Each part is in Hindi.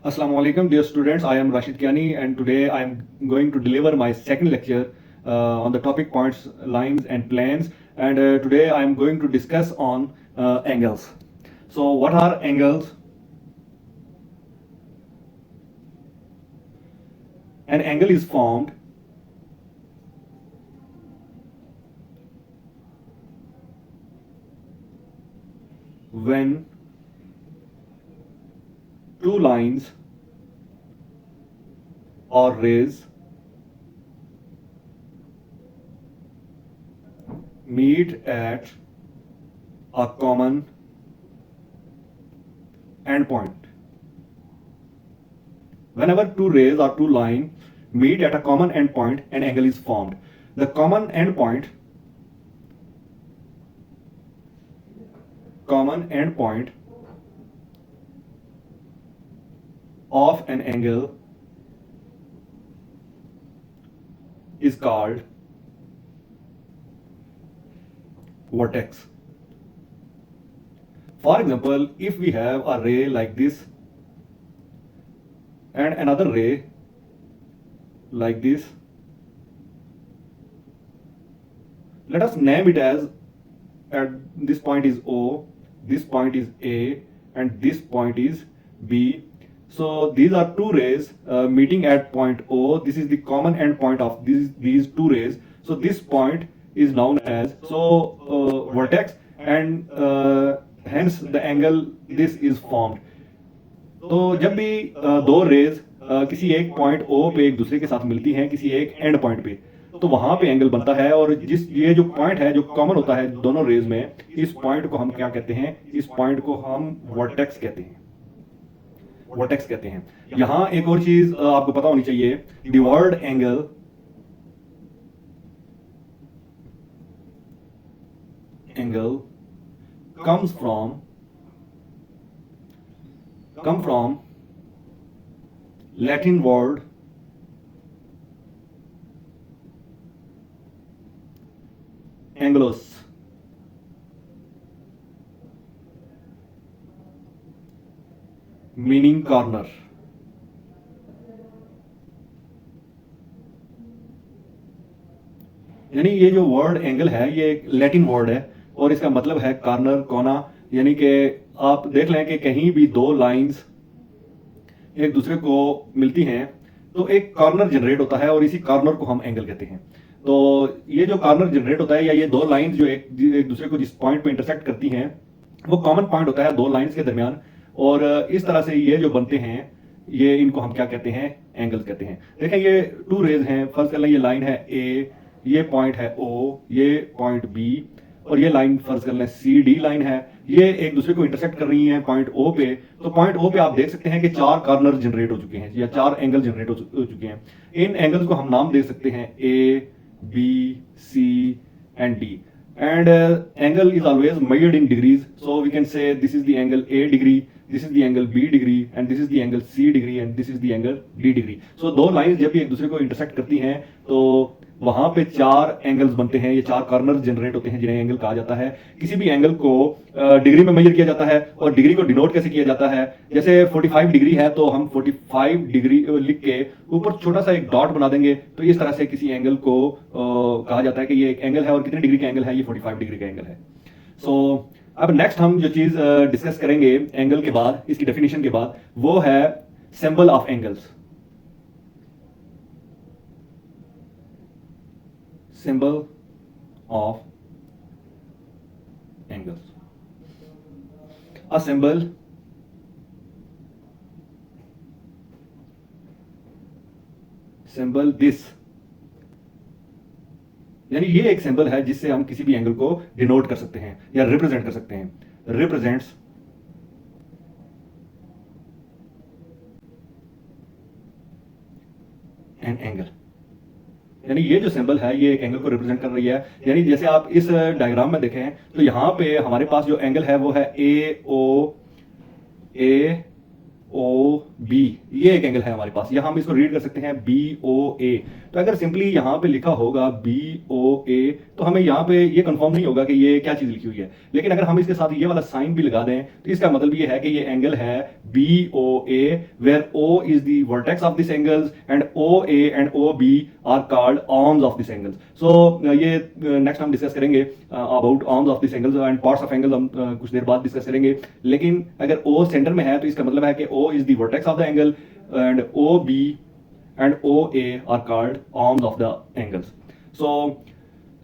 Assalamu alaikum, dear students. I am Rashid Kiani, and today I am going to deliver my second lecture on the topic points, lines, and planes. And today I am going to discuss on angles. So, what are angles? An angle is formed when two lines or rays meet at a common endpoint. Whenever two rays or two lines meet at a common endpoint, an angle is formed. The common endpoint of an angle is called vertex. For example, if we have a ray like this and another ray like this, let us name it as at this point is O, this point is A, and this point is B. So these are two rays meeting at point O. This is the common end point of these two rays. So this point is known as vertex, and hence the angle this is formed. तो जब भी दो रेज किसी एक पॉइंट ओ पे एक दूसरे के साथ मिलती हैं किसी एक एंड पॉइंट पे, तो वहां पे एंगल बनता है। और ये जो पॉइंट है जो कॉमन होता है दोनों रेज में, इस पॉइंट को हम क्या कहते हैं? इस पॉइंट को हम वर्टेक्स कहते हैं। यहां एक और चीज आपको पता होनी चाहिए, the word angle comes from Latin word angulus, meaning corner। यानी ये जो वर्ड एंगल है ये एक लैटिन वर्ड है और इसका मतलब है कॉर्नर, कोना। यानी कि आप देख लें कि कहीं भी दो लाइंस एक दूसरे को मिलती हैं तो एक कॉर्नर जनरेट होता है और इसी कॉर्नर को हम एंगल कहते हैं। तो ये जो कॉर्नर जनरेट होता है या ये दो लाइंस जो एक दूसरे को जिस पॉइंट पे इंटरसेक्ट करती हैं वो कॉमन पॉइंट होता है दो लाइंस के दरमियान, और इस तरह से ये जो बनते हैं ये इनको हम क्या कहते हैं? एंगल्स कहते हैं। देखें ये टू रेज हैं, फर्स्ट कर लें ये लाइन है ए, ये पॉइंट है ओ, ये पॉइंट बी, और ये लाइन फर्ज कर लें सी डी लाइन है, ये एक दूसरे को इंटरसेक्ट कर रही हैं पॉइंट ओ पे। तो पॉइंट ओ पे आप देख सकते हैं कि चार कॉर्नर जनरेट हो चुके हैं या चार एंगल जनरेट हो चुके हैं। इन एंगल्स को हम नाम दे सकते हैं A, B, C and D. And angle is always measured in degrees, so we can say this is the angle A degree, this is the angle B degree, and this is the angle C degree, and this is the angle D degree. So दो लाइंस जब भी एक दूसरे को इंटरसेक्ट करती हैं तो वहां पे चार एंगल्स बनते हैं, ये चार कॉर्नर जनरेट होते हैं जिन्हें एंगल कहा जाता है। किसी भी एंगल को डिग्री में मेजर किया जाता है, और डिग्री को डिनोट कैसे किया जाता है? जैसे 45 डिग्री है तो हम 45 डिग्री लिख के ऊपर छोटा सा एक डॉट बना देंगे, तो इस तरह से किसी एंगल को कहा जाता है कि ये एक एंगल है। और कितने डिग्री का एंगल है? ये 45 डिग्री का एंगल है। सो अब नेक्स्ट हम जो चीज डिस्कस करेंगे एंगल के बाद, इसकी डेफिनेशन के बाद, वो है symbol of angles. Symbol of angles. A symbol this, यानी ये एक सिंबल है जिससे हम किसी भी एंगल को डिनोट कर सकते हैं या रिप्रेजेंट कर सकते हैं। रिप्रेजेंट्स एन एंगल, यानी ये जो सिंबल है ये एक एंगल को रिप्रेजेंट कर रही है। यानी जैसे आप इस डायग्राम में देखें तो यहाँ पे हमारे पास जो एंगल है वो है ए ओ, ए ओ बी, ये एक एंगल है हमारे पास, यहाँ हम इसको रीड कर सकते हैं बी ओ ए। तो अगर सिंपली यहाँ पे लिखा होगा बी ओ ए तो हमें यहाँ पे ये कंफर्म नहीं होगा कि ये क्या चीज लिखी हुई है, लेकिन अगर हम इसके साथ ये वाला साइन भी लगा दें तो इसका मतलब ये है कि ये एंगल है B O A, where O is the vertex of this angles and O A and O B are called arms of this angles. So ये नेक्स्ट हम डिस्कस करेंगे about arms of this angles and parts of angle, हम कुछ देर बाद डिस्कस करेंगे। लेकिन अगर ओ सेंटर में है तो इसका मतलब है कि O is the vertex of the angle and OB and OA are called arms of the angles. So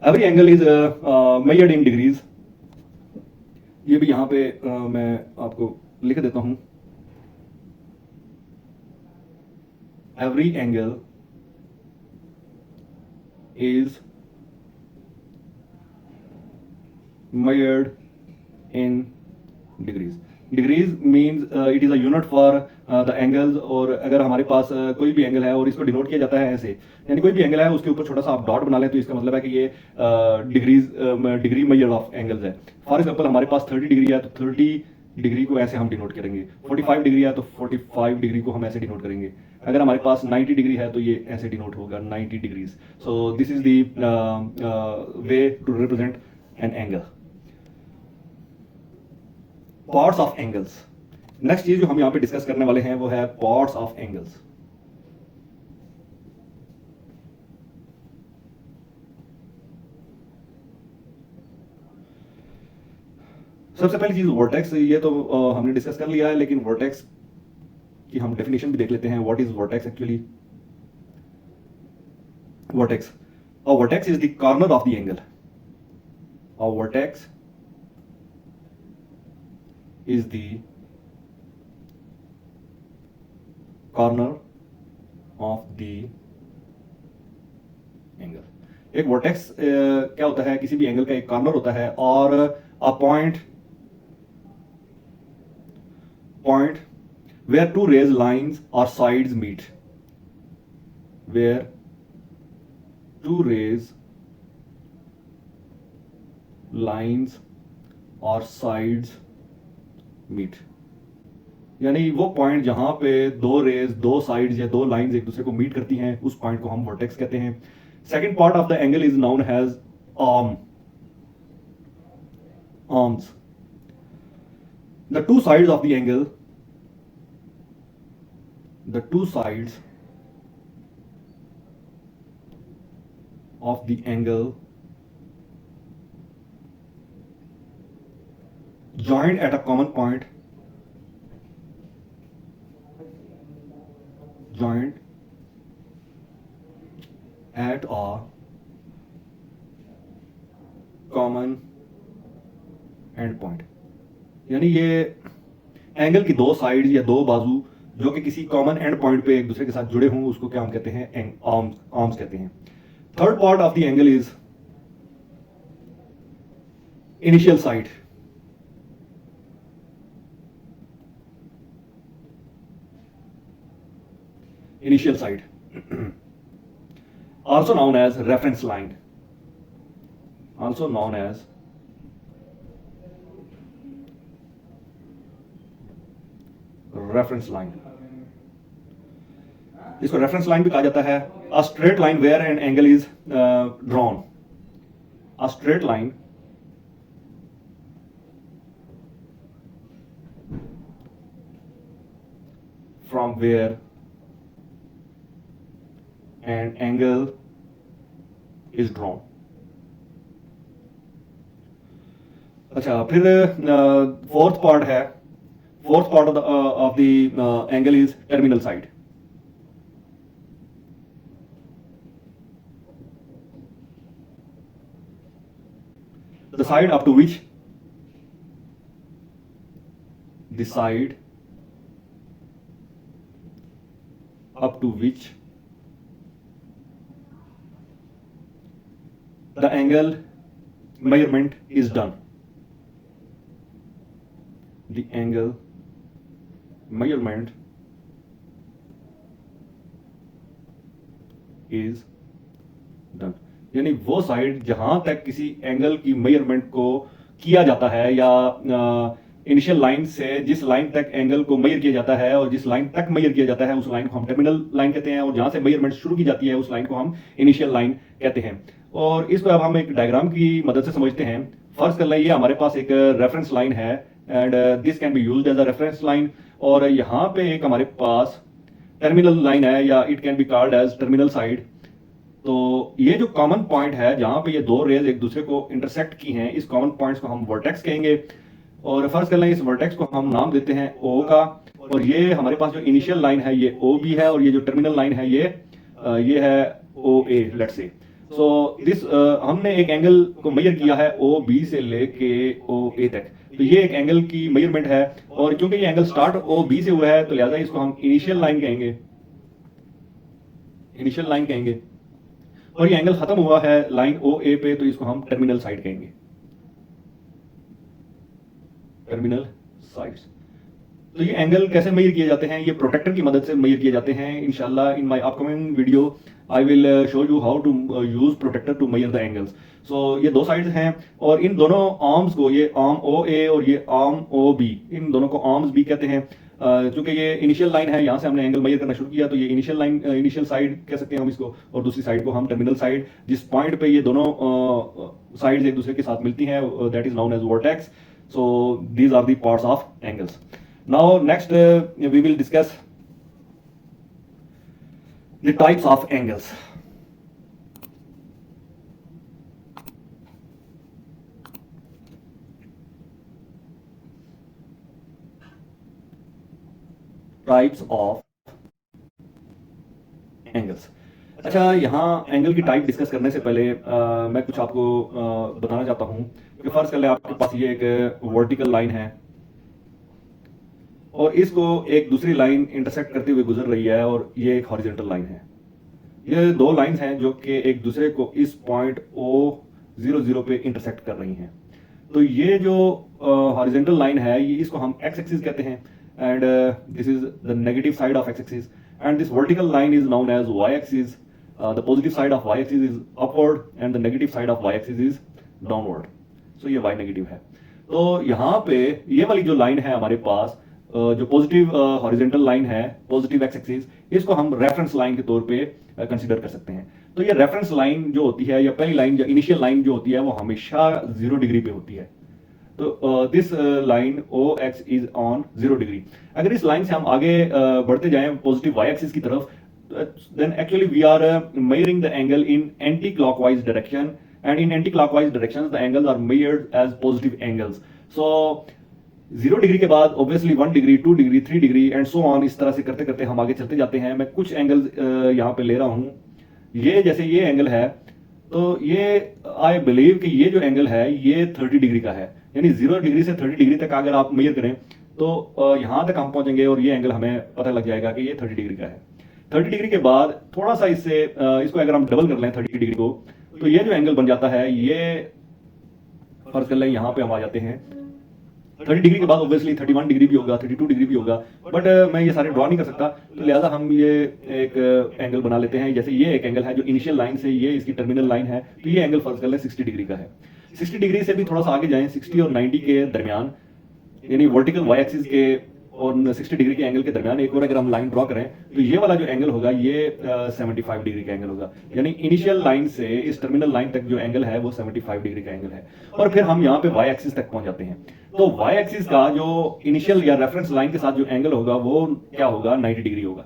every angle is measured in degrees. ये भी यहाँ पे मैं आपको लिख देता हूँ। Every angle is measured in degrees. Degrees means it is a unit for the angles. और अगर हमारे पास कोई भी एंगल है और इसको डिनोट किया जाता है ऐसे, यानी कोई भी एंगल है उसके ऊपर छोटा सा आप डॉट बना लें तो इसका मतलब है कि ये डिग्री मेजर ऑफ एंगल्स है। फॉर एग्जांपल हमारे पास 30 डिग्री है तो 30 डिग्री को ऐसे हम डिनोट करेंगे, 45 डिग्री है तो 45 डिग्री को हम ऐसे डिनोट करेंगे, अगर हमारे पास 90 डिग्री है तो ये ऐसे डिनोट होगा 90 degrees. So this is the way to represent an angle. Parts of angles, next चीज जो हम यहां पे डिस्कस करने वाले हैं वो है पार्ट्स ऑफ एंगल्स। सबसे पहली चीज वर्टेक्स, ये तो हमने डिस्कस कर लिया है, लेकिन वर्टेक्स की हम डेफिनेशन भी देख लेते हैं। What is vertex actually? Vertex, a vertex is the corner of the angle. A vertex is the corner of the angle। एक वर्टेक्स क्या होता है? किसी भी एंगल का एक कॉर्नर होता है और a point where two raised lines or sides meet, where two raised lines or sides meet, यानी वो पॉइंट जहां पे दो रेज, दो साइड्स या दो लाइंस एक दूसरे को मीट करती हैं उस पॉइंट को हम वर्टेक्स कहते हैं। Second part of the angle is known as arms. The two sides of the angle, the two sides of the angle joined at a common point, joined at a common end point, यानी ये एंगल की दो साइड्स या दो बाजू जो कि किसी कॉमन एंड पॉइंट पे एक दूसरे के साथ जुड़े हों उसको क्या हम कहते हैं? आर्म्स कहते हैं। Third part of the angle is initial side. Initial side, also known as reference line, also known as reference line। इसको रेफरेंस लाइन भी कहा जाता है। A straight line where an angle is drawn, a straight line from where an angle is drawn। अच्छा, फिर फोर्थ पार्ट है, fourth part of the angle is terminal side. The side up to which, the side up to which the angle measurement is done, the angle measurement is done, यानी वो साइड जहां तक किसी एंगल की मेजरमेंट को किया जाता है या इनिशियल लाइन से जिस लाइन तक एंगल को मेजर किया जाता है और जिस लाइन तक मेजर किया जाता है उस लाइन को हम टर्मिनल लाइन कहते हैं, और जहां से मेजरमेंट शुरू की जाती है उस लाइन को हम इनिशियल लाइन कहते हैं। और इसको अब हम एक डायग्राम की मदद से समझते हैं। फर्स्ट कर लें, ये हमारे पास एक रेफरेंस लाइन है and this can be used as a reference line, और यहाँ पे एक हमारे पास टर्मिनल लाइन है या it can be called as terminal side. तो ये जो कॉमन पॉइंट है जहां पे ये दो रेज एक दूसरे को इंटरसेक्ट की हैं, इस कॉमन पॉइंट्स को हम वर्टेक्स कहेंगे। और फर्स्ट कर लें, इस वर्टेक्स को हम नाम देते हैं ओ का, और ये हमारे पास जो इनिशियल लाइन है ये ओ बी है, और ये जो टर्मिनल लाइन है ये है ओ ए, लेट्स से। सो दिस हमने एक एंगल को मेजर किया है ओ बी से लेके ओ ए तक, तो ये एक एंगल की मेजरमेंट है, और क्योंकि ये एंगल स्टार्ट ओ बी से हुआ है तो लिहाजा इसको हम इनिशियल लाइन कहेंगे, इनिशियल लाइन कहेंगे। और ये एंगल खत्म हुआ है लाइन ओ ए पे, तो इसको हम टर्मिनल साइड कहेंगे, टर्मिनल साइड्स। तो ये एंगल कैसे मेजर किए जाते हैं? ये प्रोटेक्टर की मदद से मेजर किए जाते हैं। इंशाल्लाह in my upcoming video I will show you how to use protractor to measure the angles. So ये दो साइड्स हैं, और इन दोनों आर्म्स को, ये आर्म ओ ए और ये आर्म ओ बी, इन दोनों को आर्म्स भी कहते हैं। क्योंकि ये इनिशियल लाइन है, यहाँ से हमने एंगल मेजर करना शुरू किया, तो ये इनिशियल लाइन, इनिशियल साइड कह सकते हैं हम इसको, और दूसरी साइड को हम टर्मिनल साइड। जिस पॉइंट पे ये दोनों साइड्स एक दूसरे के साथ मिलती हैं, that is known as vertex. So these are the parts of angles. Now next we will discuss the types of angles. Types of angles. अच्छा, यहाँ एंगल की टाइप डिस्कस करने से पहले मैं कुछ आपको बताना चाहता हूँ कि फर्ज कर ले आपके पास ये एक वर्टिकल लाइन है और इसको एक दूसरी लाइन इंटरसेक्ट करते हुए गुजर रही है, और ये एक हॉरिजॉन्टल लाइन है। ये दो लाइंस हैं जो कि एक दूसरे को इस पॉइंट O00 पे इंटरसेक्ट कर रही हैं। तो ये जो हॉरिजॉन्टल लाइन है, ये इसको हम एक्स एक्सिस कहते हैं, and this is the negative side of x axis, and this vertical line is known as y axis. The positive side of y-axis is upward and the negative side of y-axis is downward. So ये y नेगेटिव है। तो यहाँ पे ये वाली जो लाइन है हमारे पास, जो पॉजिटिव हॉरिजॉन्टल लाइन है, पॉजिटिव एक्स एक्सिस, इसको हम रेफरेंस लाइन के तौर पे कंसीडर कर सकते हैं। तो ये रेफरेंस लाइन जो होती है, या पहली लाइन जो इनिशियल लाइन जो होती है, वो हमेशा 0 डिग्री पे होती है। तो this line O X is on 0 degree. अगर इस लाइन से हम आगे बढ़ते जाएं पॉजिटिव वाई एक्सिस की तरफ, then actually we are measuring the angle in anti-clockwise direction, and in anti-clockwise directions the angles are measured as positive angles. So 0 degree के बाद obviously 1 degree, 2 degree, 3 degree and so on, इस तरह से करते करते हम आगे चलते जाते हैं। मैं कुछ एंगल यहाँ पे ले रहा हूँ। ये जैसे ये एंगल है, तो ये आई बिलीव कि ये जो एंगल है ये 30 डिग्री का है, यानी 0 डिग्री से 30 डिग्री तक अगर आप मेजर करें तो यहाँ तक हम पहुंचेंगे, और ये एंगल हमें पता लग जाएगा कि ये 30 डिग्री का है। 30 डिग्री के बाद थोड़ा सा इसको अगर हम डबल कर लें 30 डिग्री को, तो ये जो एंगल बन जाता है, ये फर्ज कर लें यहाँ पे हम आ जाते हैं। 30 डिग्री के बाद ऑब्वियसली 31 डिग्री भी होगा, 32 डिग्री भी होगा, बट मैं ये सारे ड्रॉ नहीं कर सकता, तो लिहाजा हम ये एक एंगल बना लेते हैं। जैसे ये एक एंगल है जो इनिशियल लाइन से ये इसकी टर्मिनल लाइन है, तो ये एंगल फर्ज कर लें 60 डिग्री का है। 60 डिग्री से भी थोड़ा सा आगे जाएं, 60 और 90 के दरमियान, यानी वर्टिकल वाई एक्सिस के और 60 डिग्री के एंगल के दरमियान एक और अगर हम लाइन ड्रॉ करें, तो ये वाला जो एंगल होगा ये 75 डिग्री का एंगल होगा। यानी इनिशियल लाइन से इस टर्मिनल लाइन तक जो एंगल है वो 75 डिग्री का एंगल है। और फिर हम यहाँ पे वाई एक्सिस तक पहुंच जाते हैं। तो वाई एक्सिस का जो इनिशियल या रेफरेंस लाइन के साथ जो एंगल होगा वो क्या होगा? 90 डिग्री होगा।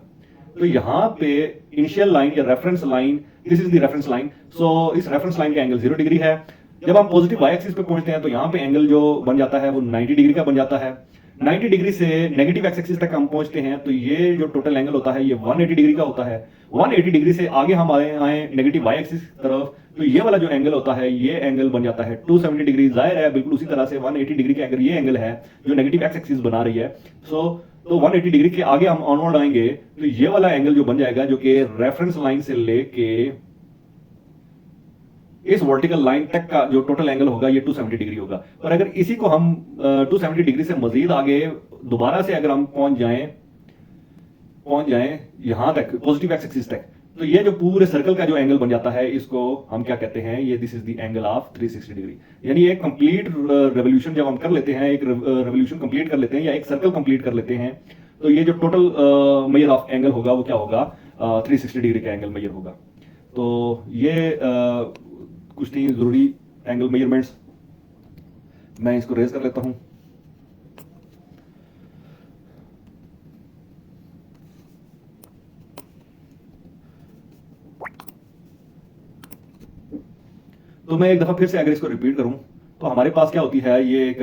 तो यहाँ पे इनिशियल लाइन या reference line, this is the reference line, so इस रेफरेंस लाइन का एंगल 0 डिग्री है। जब हम पॉजिटिव वाई एक्सिस पे पहुंचते हैं तो यहाँ पे एंगल जो बन जाता है वो 90 डिग्री का बन जाता है। 90 डिग्री से नेगेटिव एक्स एक्सिस तक हम पहुंचते हैं, तो ये जो टोटल एंगल होता है ये 180 डिग्री का होता है। 180 डिग्री से आगे हम आए नेगेटिव वाई एक्सिस तरफ, तो ये वाला जो एंगल होता है ये एंगल बन जाता है 270 डिग्री। जाहिर है बिल्कुल उसी तरह से 180 डिग्री का अगर ये एंगल है जो नेगेटिव एक्स एक्सिस बना रही है, तो 180 डिग्री के आगे हम ऑनवर्ड आएंगे, तो ये वाला एंगल जो बन जाएगा, जो कि रेफरेंस लाइन से लेके इस वर्टिकल लाइन तक का जो टोटल एंगल होगा ये 270 डिग्री होगा। पर अगर इसी को हम 270 डिग्री से मजीद आगे दोबारा से अगर हम पहुंच जाएं यहां तक पॉजिटिव एक्स एक्सिस तक, तो ये जो पूरे सर्कल का जो एंगल बन जाता है इसको हम क्या कहते हैं, ये this is the angle of 360 degree. यानी एक कंप्लीट रेवोल्यूशन जब हम कर लेते हैं, एक रेवोल्यूशन कंप्लीट कर लेते हैं या एक सर्कल कंप्लीट कर लेते हैं, तो ये जो टोटल मेजर ऑफ एंगल होगा वो क्या होगा, 360 डिग्री का एंगल मेजर होगा। तो ये कुछ थी जरूरी एंगल मेजरमेंट्स। मैं इसको रेज कर लेता हूं। तो मैं एक दफा फिर से अगर इसको रिपीट करूं तो हमारे पास क्या होती है, ये एक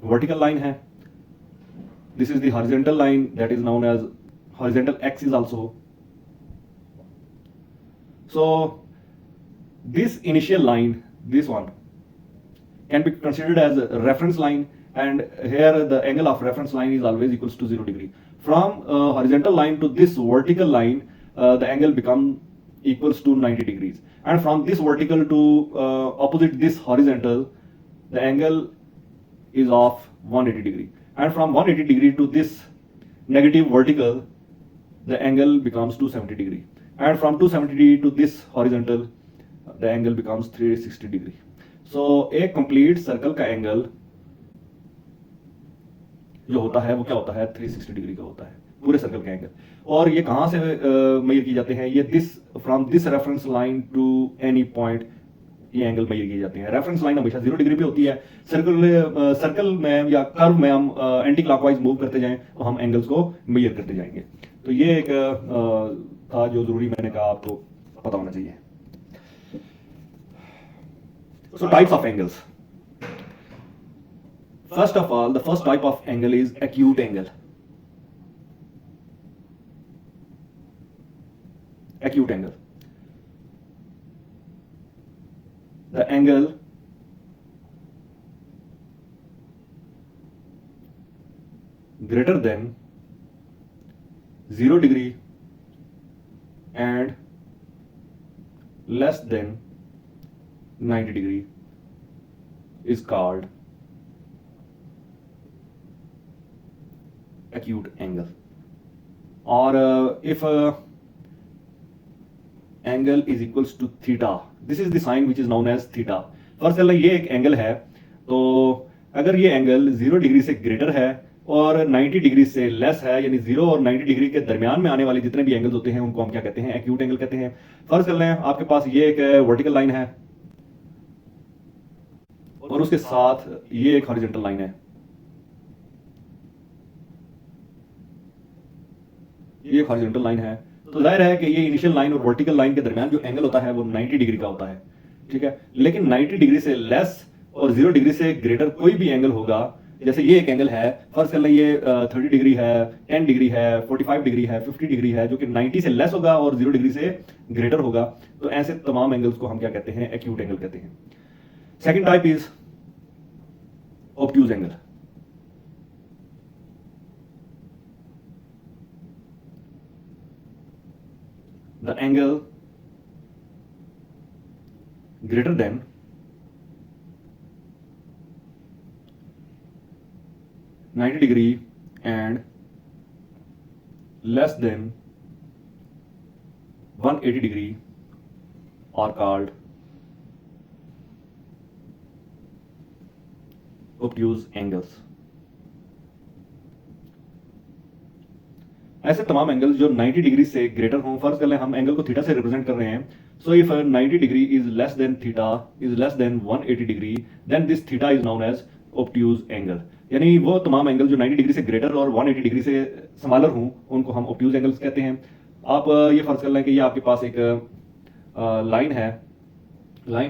वर्टिकल लाइन है, this is the horizontal line that is known as horizontal axis also. So this initial line, this one, can be considered as a reference line, and here the angle of reference line is always equals to 0 degree. From horizontal line to this vertical line, the angle become equals to 90 degrees, and from this vertical to opposite this horizontal, the angle is of 180 degree, and from 180 degree to this negative vertical, the angle becomes 270 degree, and from 270 degree to this horizontal, the angle becomes 360 degree. So एक complete circle का angle जो होता है वो क्या होता है, 360 डिग्री का होता है पूरे सर्कल का एंगल। और ये कहां से मेजर किए जाते हैं, ये this from this reference line to any point, ये एंगल मेजर किए जाते हैं। रेफरेंस लाइन हमेशा 0 डिग्री पे होती है। सर्कल में या कर्व में हम एंटी क्लॉकवाइज मूव करते जाएं तो हम एंगल्स को मेजर करते जाएंगे। तो ये एक था जो जरूरी मैंने कहा आपको पता होना चाहिए। So types of angles. First of all, the first type of angle is acute angle. Acute angle. The angle greater than 0 degree and less than 90 degree is called acute angle. Or if angle is equals to theta, this is the sign which is known as theta. First चलना ये एक एंगल है, तो अगर ये एंगल 0 डिग्री से ग्रेटर है और 90 डिग्री से लेस है, यानी 0 और 90 डिग्री के दरमियान में आने वाले जितने भी एंगल्स होते हैं उनको हम क्या कहते हैं, एक्यूट एंगल कहते हैं। फर्स्ट कर लें आपके पास ये एक वर्टिकल लाइन है और उसके साथ ये एक हॉरिजॉन्टल लाइन है, ये एक हॉरिजॉन्टल लाइन है। तो जाहिर है कि ये इनिशियल लाइन और वर्टिकल लाइन के दरमियान जो एंगल होता है वो 90 डिग्री का होता है, ठीक है। लेकिन 90 डिग्री से लेस और 0 डिग्री से ग्रेटर कोई भी एंगल होगा, जैसे ये एक एंगल है, फर्स्ट कर लें ये 30 डिग्री है, 10 डिग्री है, 45 डिग्री है, 50 डिग्री है, जो कि 90 से लेस होगा और 0 डिग्री से ग्रेटर होगा, तो ऐसे तमाम एंगल्स को हम क्या कहते हैं, एक्यूट एंगल कहते हैं। Second type is obtuse angle. The angle greater than 90 degree and less than 180 degree are called obtuse angles. ऐसे तमाम एंगल्स जो 90 डिग्री से ग्रेटर हों, फर्ज कर लें हम एंगल को थीटा से रिप्रेजेंट कर रहे हैं, so if 90 degree is less than theta is less than 180 degree, then this theta is known as obtuse angle. यानी वो तमाम एंगल जो 90 डिग्री से ग्रेटर और 180 डिग्री से स्मॉलर हों उनको हम obtuse एंगल्स कहते हैं। आप ये फर्ज कर लें कि ये आपके पास एक लाइन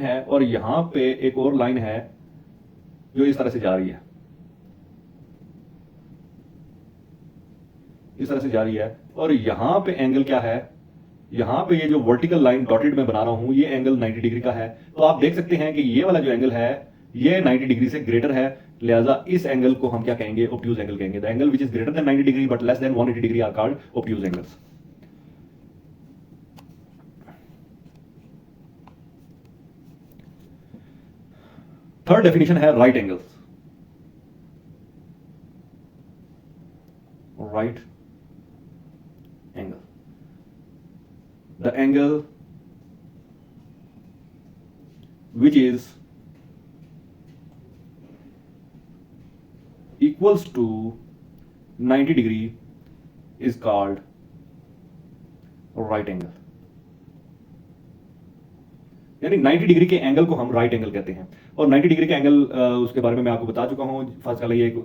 है और यहाँ पे एक और लाइन है जो इस तरह से जा रही है, इस तरह से जा रही है, और यहां पे एंगल क्या है, यहां पे ये जो वर्टिकल लाइन डॉटेड में बना रहा हूं ये एंगल 90 डिग्री का है। तो आप देख सकते हैं कि ये वाला जो एंगल है ये 90 डिग्री से ग्रेटर है, लिहाजा इस एंगल को हम क्या कहेंगे, obtuse एंगल कहेंगे। The angle which is greater than 90 degree but less than 180 degree are called obtuse angles. Third definition है right angles. Right angle. the angle which is equals to 90 degree is called right angle। यानी 90 डिग्री के एंगल को हम राइट एंगल कहते हैं। और 90 डिग्री के एंगल उसके बारे में मैं आपको बता चुका हूँ। फर्स्ट वाला ये एक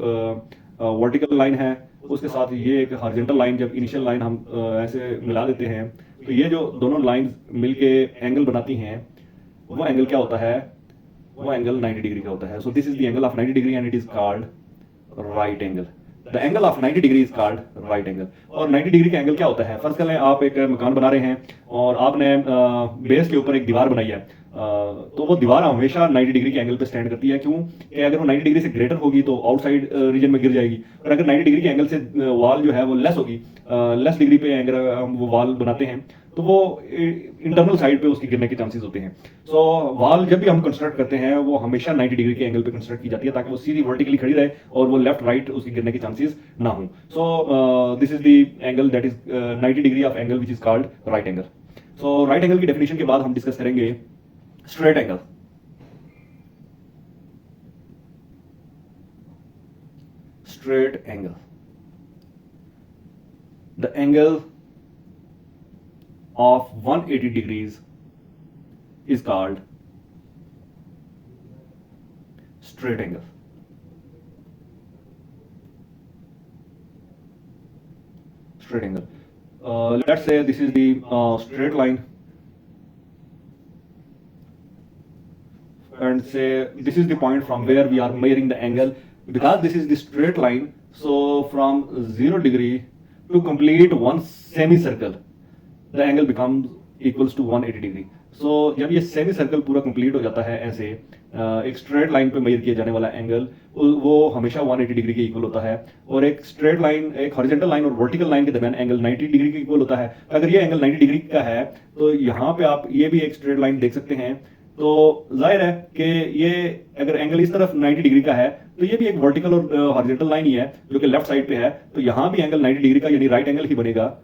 वर्टिकल लाइन है, उसके साथ ये एक हॉरिजॉन्टल लाइन, जब इनिशियल लाइन हम ऐसे मिला देते हैं तो ये जो दोनों लाइन मिलके एंगल बनाती हैं वो एंगल क्या होता है, वो एंगल 90 डिग्री का होता है। सो this is the angle of 90 degree and it is called right angle. The angle of 90 degree is called right angle. और 90 डिग्री का एंगल क्या होता है, फर्स्ट कर लें आप एक मकान बना रहे हैं और आपने बेस के ऊपर एक दीवार बनाई है, तो वो दीवार हमेशा 90 डिग्री के एंगल पे स्टैंड करती है। क्यों कि अगर वो 90 डिग्री से ग्रेटर होगी तो आउटसाइड रीजन में गिर जाएगी, और अगर 90 डिग्री के एंगल से वॉल जो है वो लेस होगी, लेस डिग्री पे अगर हम वो वॉल बनाते हैं तो वो इंटरनल साइड पे उसके गिरने के चांसेस होते हैं। सो वॉल जब भी हम कंस्ट्रक्ट करते हैं वो हमेशा 90 डिग्री के एंगल पे कंस्ट्रक्ट की जाती है ताकि वो सीधी वर्टिकली खड़ी रहे और वो लेफ्ट राइट उसके गिरने के चांसेस ना हो। सो this is the angle that is 90 degree of angle which is called right angle. So right angle की डेफिनेशन के बाद हम डिस्कस करेंगे straight angle. Straight angle, the angle of 180 degrees is called straight angle। Straight angle, let's say this is the straight line and say this is the point from where we are measuring the angle। Because this is the straight line, so from 0 degree to complete one semicircle the angle becomes equals to 180 degree. So जब ये सेमी सर्कल पूरा कंप्लीट हो जाता है ऐसे एक स्ट्रेट लाइन पे मेजर किया जाने वाला एंगल वो हमेशा 180 डिग्री के इक्वल होता है। और एक स्ट्रेट लाइन, एक हॉरिजॉन्टल लाइन और वर्टिकल लाइन के दरमियान एंगल 90 डिग्री के इक्वल होता है। अगर ये एंगल 90 डिग्री का है तो यहाँ पे आप ये भी एक स्ट्रेट लाइन देख सकते हैं। तो जाहिर है कि ये अगर एंगल इस तरफ 90 डिग्री का है तो ये भी एक वर्टिकल और हॉरिजॉन्टल लाइन ही है जो कि लेफ्ट साइड पे है, तो यहाँ भी एंगल 90 डिग्री का यानी राइट एंगल ही बनेगा।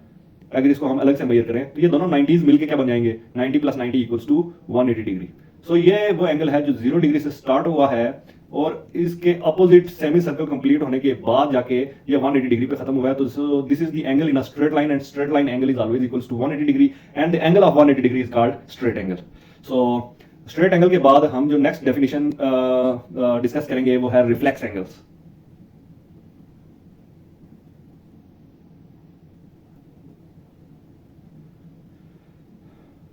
अगर इसको हम अलग से मेजर करें तो ये दोनों 90s मिलके क्या बन जाएंगे, 90 + 90 इक्वल्स टू 180 डिग्री। सो ये वो एंगल है जो 0 डिग्री से स्टार्ट हुआ है और इसके अपोजिट सेमी सर्कल कंप्लीट होने के बाद जाके ये 180 डिग्री पे खत्म हुआ है। तो this is the angle in a straight line and straight line angle is always equals to 180 degree and the angle of 180 degree is called straight angle. So straight angle के बाद हम जो नेक्स्ट डेफिनेशन डिस्कस करेंगे वो है reflex angles.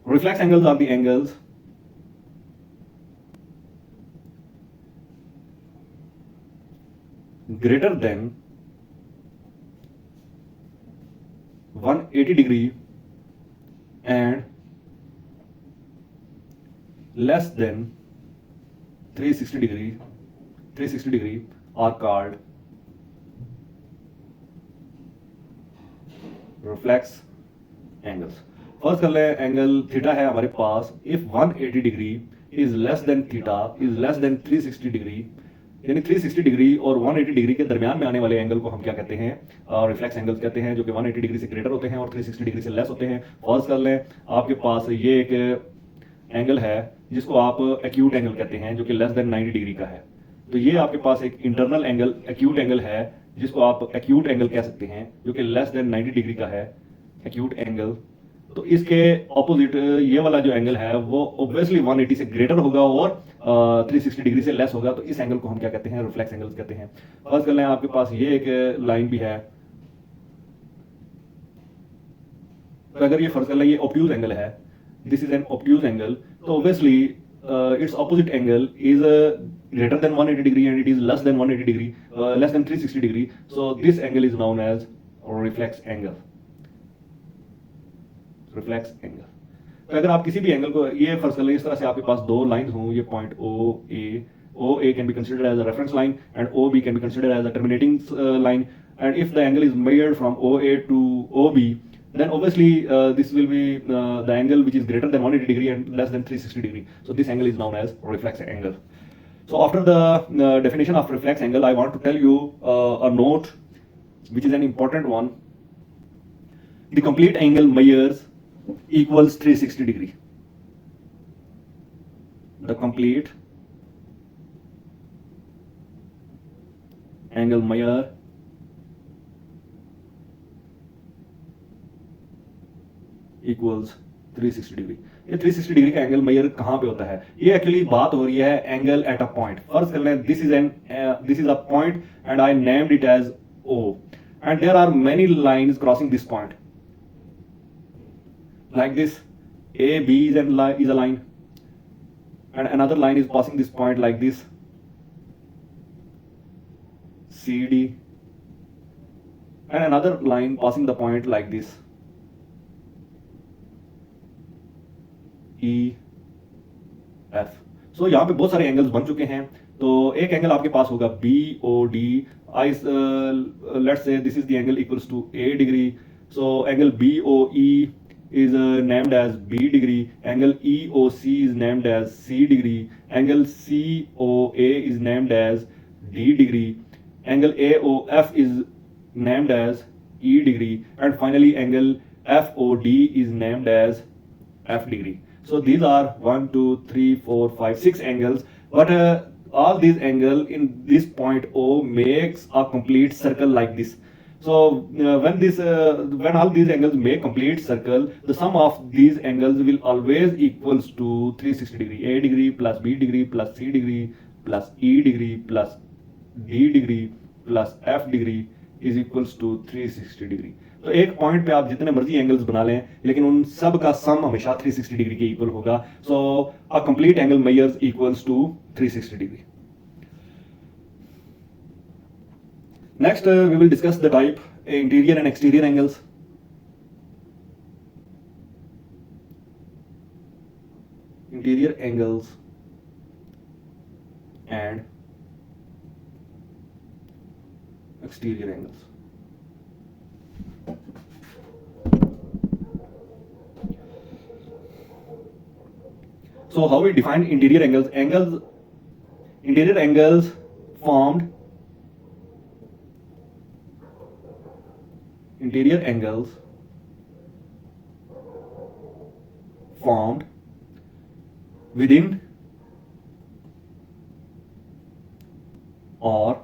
Reflex angles are the angles greater than 180 degree and less than 360 degree are called reflex angles। First कर ले एंगल थीटा है हमारे पास, if 180 degree is less than theta is less than 360 degree, यानी 360 डिग्री और 180 डिग्री के दरमियान में आने वाले एंगल को हम क्या कहते हैं, रिफ्लेक्स एंगल्स कहते हैं, जो कि 180 डिग्री से ग्रेटर होते हैं और 360 डिग्री से लेस होते हैं। फर्स्ट कर लें आपके पास ये एक एंगल है जिसको आप एक्यूट एंगल कहते हैं जो कि लेस देन 90 डिग्री का है। तो ये आपके पास एक इंटरनल एंगल एक्यूट एंगल है जिसको आप एक्यूट एंगल कह सकते हैं जो कि लेस देन 90 डिग्री का है, एक्यूट एंगल। तो इसके ऑपोजिट ये वाला जो एंगल है वो ऑब्वियसली 180 से ग्रेटर होगा और 360 डिग्री से लेस होगा, तो इस एंगल को हम क्या कहते हैं, रिफ्लेक्स एंगल्स कहते हैं। फर्स्ट कर लें आपके पास ये एक लाइन भी है, तो अगर ये फर्स्ट कर लें ये ऑब्ट्यूज एंगल है, this is an obtuse angle, तो obviously its opposite angle is greater than 180 degree and it is less than 180 degree, less than 360 degree, so this angle is known as reflex angle। Reflex angle. तो अगर आप किसी भी एंगल को ये फर्स्ट कर लें इस तरह से आपके पास दो लाइंस हों, ये point O A can be considered as a reference line and O B can be considered as a terminating line, and if the angle is measured from O A to O B then obviously this will be the angle which is greater than 180 degree and less than 360 degree, so this angle is known as reflex angle। So after the definition of reflex angle, I want to tell you a note which is an important one. The complete angle measures equals 360 degree. The complete angle measure equals 360 degree. ये 360 डिग्री का एंगल मेजर कहाँ पे होता है? ये एक्चुअली बात हो रही है angle at a point. First कर लें this is a point and I named it as O and there are many lines crossing this point like this. AB is a line and another line is passing this point like this. CD and another line passing the point like this. EF. सो यहाँ पे बहुत सारे एंगल्स बन चुके हैं। तो एक एंगल आपके पास होगा BOD। I let's say this is the angle equals to A degree. So angle BOE is named as B degree. Angle EOC is named as C degree. Angle COA is named as D degree. Angle AOF is named as E degree. And finally angle FOD is named as F degree. So these are 1, 2, 3, 4, 5, 6 angles. But all these angles in this point O makes a complete circle like this. So when all these angles make complete circle, the sum of these angles will always equals to 360 degree. A degree plus B degree plus C degree plus E degree plus D degree plus F degree is equals to 360 degree. तो एक पॉइंट पे आप जितने मर्जी एंगल्स बना लें लेकिन उन सब का सम हमेशा 360 डिग्री के इक्वल होगा। So a complete angle measures equals to 360 degree. Next, we will discuss the type interior and exterior angles. Interior angles and exterior angles. So how we define interior angles? Interior angles formed within or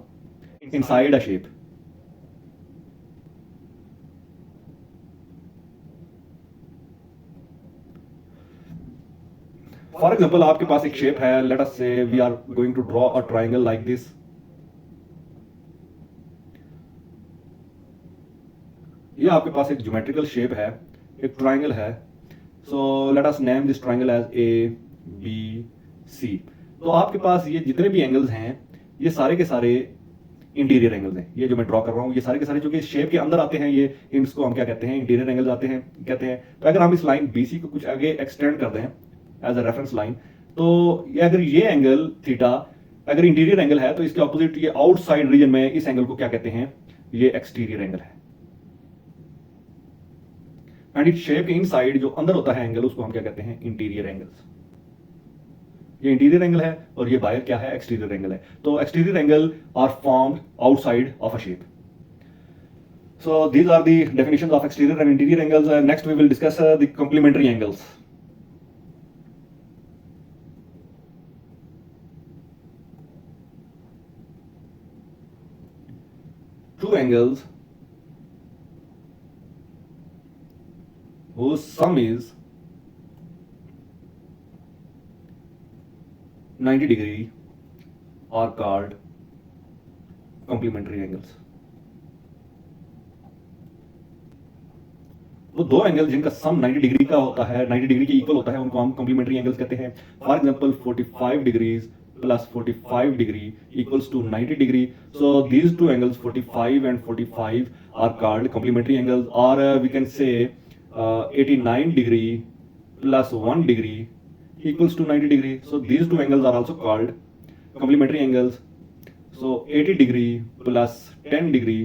inside a shape. For example आपके पास एक शेप है, let us say we are going to draw a triangle like this. ये आपके पास एक ज्योमेट्रिकल शेप है, एक ट्राइंगल है। So let us name this triangle as ABC। तो आपके पास ये जितने भी एंगल्स हैं ये सारे के सारे इंटीरियर एंगल्स हैं। ये जो मैं ड्रॉ कर रहा हूँ ये सारे के सारे जो कि शेप के अंदर आते हैं, ये इनको हम क्या कहते हैं? इंटीरियर एंगल्स आते हैं कहते हैं। तो अगर हम इस लाइन BC को कुछ आगे एक्सटेंड कर दें एज अ रेफरेंस लाइन, तो ये अगर ये एंगल थीटा अगर इंटीरियर एंगल है तो इसके ऑपोजिट ये आउटसाइड रीजन में इस एंगल को क्या कहते हैं? ये एक्सटीरियर एंगल है। एंड इट शेप के इनसाइड जो अंदर होता है एंगल उसको हम क्या कहते हैं? Interior angles. ये इंटीरियर एंगल है और ये बाहर क्या है? एक्सटीरियर एंगल है। तो exterior angle are formed outside of a shape. So these are the definitions of exterior and interior angles. Next we will discuss the complementary angles. Two angles whose sum is 90 degree are called complementary angles. वो दो एंगल जिनका सम 90 डिग्री का होता है, 90 डिग्री के इक्वल होता है, उनको हम कॉम्प्लीमेंट्री एंगल्स कहते हैं। For example 45 degrees plus 45 degree equals to 90 degree. So these two angles 45 and 45 are called complementary angles. और we can say 89 degree plus 1 degree equals to 90 degree. So these two angles are also called complementary angles. So 80 degree plus 10 degree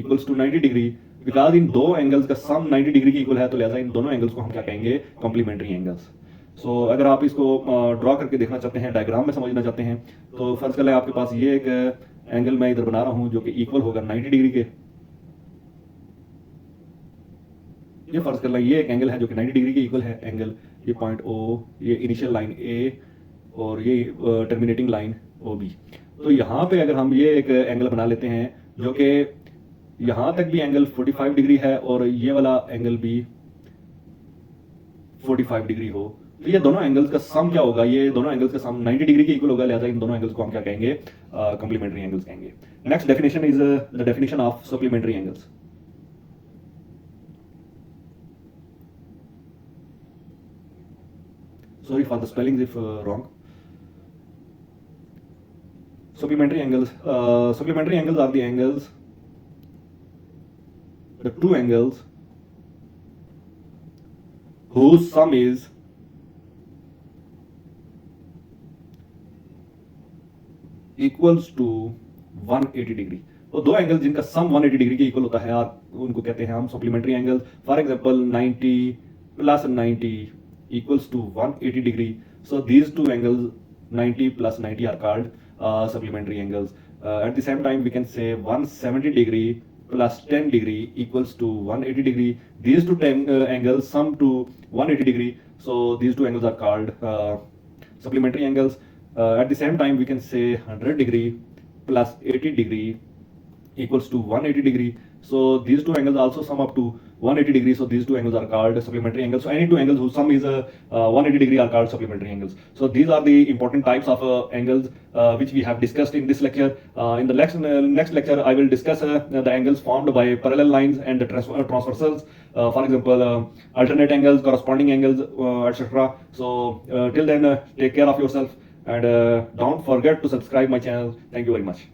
equals to 90 degree. Because इन दो एंगल्स का सम 90 डिग्री के इक्वल है तो लिहाजा इन दोनों एंगल्स को हम क्या कहेंगे? Complementary angles. सो अगर आप इसको ड्रॉ करके देखना चाहते हैं, डायग्राम में समझना चाहते हैं, तो फर्ज कर लें आपके पास ये एक एंगल मैं इधर बना रहा हूं जो कि इक्वल होगा 90 डिग्री के। ये फर्ज कर लें ये एक एंगल है जो कि 90 डिग्री के इक्वल है एंगल, ये पॉइंट ओ, ये इनिशियल लाइन ए और ये टर्मिनेटिंग लाइन ओ बी। तो यहाँ पे अगर हम ये एक एंगल बना लेते हैं जो कि यहाँ तक भी एंगल 45 डिग्री है और ये वाला एंगल भी 45 डिग्री हो, तो ये दोनों एंगल्स का सम क्या होगा, ये दोनों एंगल्स का सम 90 डिग्री के इक्वल होगा, लिहाजा इन दोनों एंगल्स को हम क्या कहेंगे, कॉम्प्लीमेंट्री एंगल्स कहेंगे। Next definition is the definition of supplementary angles. Sorry for the spellings if wrong. Supplementary angles. Supplementary angles are the angles, the two angles whose sum is equals to 180 degree. तो दो एंगल जिनका सम 180 डिग्री के इक्वल होता है उनको कहते हैं हम supplementary angles. For example 90 plus 90 equals to 180 degree. So these two angles 90 plus 90 are called supplementary angles. At the same time we can say 170 degree plus 10 degree equals to 180 degree. These two angles sum to 180 degree. So these two angles are called supplementary angles. At the same time we can say 100 degree plus 80 degree equals to 180 degree. So these two angles also sum up to 180 degree. So these two angles are called supplementary angles. So any two angles whose sum is 180 degree are called supplementary angles. So these are the important types of angles which we have discussed in this lecture. In the next lecture I will discuss the angles formed by parallel lines and the transversals. For example, alternate angles, corresponding angles, etc. So till then take care of yourself and don't forget to subscribe my channel. Thank you very much.